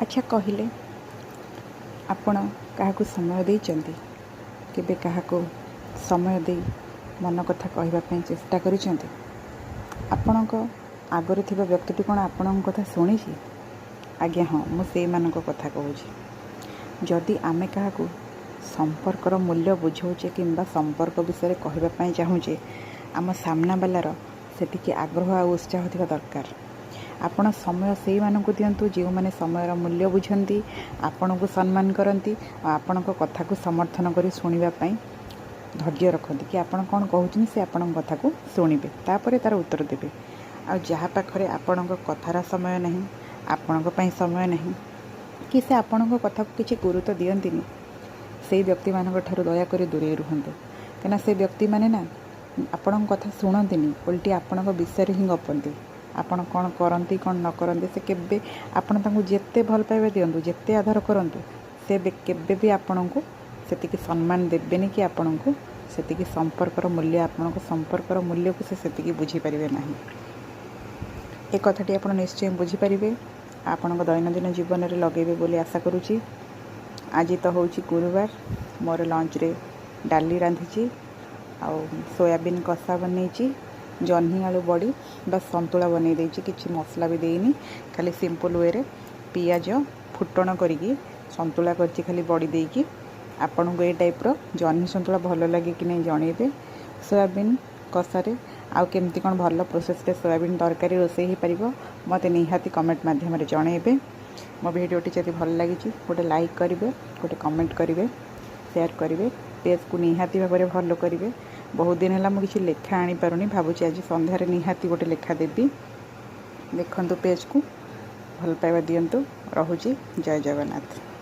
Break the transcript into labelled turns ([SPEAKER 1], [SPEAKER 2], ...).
[SPEAKER 1] ଆଚ୍ଛା କହିଲେ, ଆପଣ କାହାକୁ ସମୟ ଦେଇଛନ୍ତି? କେବେ କାହାକୁ ସମୟ ଦେଇ ମନ କଥା କହିବା ପାଇଁ ଚେଷ୍ଟା କରିଛନ୍ତି? ଆପଣଙ୍କ ଆଗରେ ଥିବା ବ୍ୟକ୍ତିଟି କ'ଣ ଆପଣଙ୍କ କଥା ଶୁଣିଛି? ଆଜ୍ଞା ହଁ, ମୁଁ ସେଇମାନଙ୍କ କଥା କହୁଛି। ଯଦି ଆମେ କାହାକୁ ସମ୍ପର୍କର ମୂଲ୍ୟ ବୁଝାଉଛେ କିମ୍ବା ସମ୍ପର୍କ ବିଷୟରେ କହିବା ପାଇଁ ଚାହୁଁଛେ, ଆମ ସାମ୍ନାବାଲାର ସେତିକି ଆଗ୍ରହ ଆଉ ଉତ୍ସାହ ଥିବା ଦରକାର। ଆପଣ ସମୟ ସେଇମାନଙ୍କୁ ଦିଅନ୍ତୁ ଯେଉଁମାନେ ସମୟର ମୂଲ୍ୟ ବୁଝନ୍ତି, ଆପଣଙ୍କୁ ସମ୍ମାନ କରନ୍ତି ଆଉ ଆପଣଙ୍କ କଥାକୁ ସମର୍ଥନ କରି ଶୁଣିବା ପାଇଁ ଧୈର୍ଯ୍ୟ ରଖନ୍ତି କି ଆପଣ କ'ଣ କହୁଛନ୍ତି ସେ ଆପଣଙ୍କ କଥାକୁ ଶୁଣିବେ, ତାପରେ ତା'ର ଉତ୍ତର ଦେବେ। ଆଉ ଯାହା ପାଖରେ ଆପଣଙ୍କ କଥାର ସମୟ ନାହିଁ, ଆପଣଙ୍କ ପାଇଁ ସମୟ ନାହିଁ, କି ସେ ଆପଣଙ୍କ କଥାକୁ କିଛି ଗୁରୁତ୍ୱ ଦିଅନ୍ତିନି, ସେଇ ବ୍ୟକ୍ତିମାନଙ୍କ ଠାରୁ ଦୟାକରି ଦୂରେଇ ରୁହନ୍ତୁ। କାହିଁକିନା ସେ ବ୍ୟକ୍ତିମାନେ ନା ଆପଣଙ୍କ କଥା ଶୁଣନ୍ତିନି, ଓଲଟି ଆପଣଙ୍କ ବିଷୟରେ ହିଁ ଗପନ୍ତି। ଆପଣ କ'ଣ କରନ୍ତି କ'ଣ ନ କରନ୍ତି, ସେ କେବେ ଆପଣ ତାଙ୍କୁ ଯେତେ ଭଲ ପାଇବା ଦିଅନ୍ତୁ, ଯେତେ ଆଦର କରନ୍ତୁ, ସେ କେବେ ବି ଆପଣଙ୍କୁ ସେତିକି ସମ୍ମାନ ଦେବେନି କି ଆପଣଙ୍କୁ ସେତିକି ସମ୍ପର୍କର ମୂଲ୍ୟ, ଆପଣଙ୍କ ସମ୍ପର୍କର ମୂଲ୍ୟକୁ ସେ ସେତିକି ବୁଝିପାରିବେ ନାହିଁ। ଏ କଥାଟି ଆପଣ ନିଶ୍ଚୟ ବୁଝିପାରିବେ, ଆପଣଙ୍କ ଦୈନନ୍ଦିନ ଜୀବନରେ ଲଗାଇବେ ବୋଲି ଆଶା କରୁଛି। ଆଜି ତ ହେଉଛି ଗୁରୁବାର, ମୋର ଲଞ୍ଚରେ ଡାଲି ରାନ୍ଧିଛି, ଆଉ ସୋୟାବିନ୍ କଷା ବନେଇଛି, ଜହ୍ନି ଆଳୁ ବଡ଼ି ବା ସନ୍ତୁଳା ବନେଇ ଦେଇଛି, କିଛି ମସଲା ବି ଦେଇନି, ଖାଲି ସିମ୍ପଲ୍ ୱେରେ ପିଆଜ ଫୁଟଣ କରିକି ସନ୍ତୁଳା କରିଛି ଖାଲି ବଡ଼ି ଦେଇକି। ଆପଣଙ୍କୁ ଏଇ ଟାଇପ୍ର ଜହ୍ନି ସନ୍ତୁଳା ଭଲ ଲାଗେ କି ନାହିଁ ଜଣେଇବେ। ସୋୟାବିନ୍ କଷାରେ ଆଉ କେମିତି କ'ଣ ଭଲ ପ୍ରୋସେସ୍ରେ ସୋୟାବିନ୍ ତରକାରୀ ରୋଷେଇ ହୋଇପାରିବ ମୋତେ ନିହାତି କମେଣ୍ଟ ମାଧ୍ୟମରେ ଜଣେଇବେ। ମୋ ଭିଡ଼ିଓଟି ଯଦି ଭଲ ଲାଗିଛି ଗୋଟେ ଲାଇକ୍ କରିବେ, ଗୋଟେ କମେଣ୍ଟ କରିବେ, ସେୟାର କରିବେ, ପେଜ୍କୁ ନିହାତି ଭାବରେ ଫଲୋ କରିବେ। ବହୁତ ଦିନ ହେଲା ମୁଁ କିଛି ଲେଖା ଆଣିପାରୁନି, ଭାବୁଛି ଆଜି ସନ୍ଧ୍ୟାରେ ନିହାତି ଗୋଟେ ଲେଖା ଦେବି। ଦେଖନ୍ତୁ ପେଜ୍କୁ, ଭଲ ପାଇବା ଦିଅନ୍ତୁ। ରହୁଛି, ଜୟ ଜଗନ୍ନାଥ।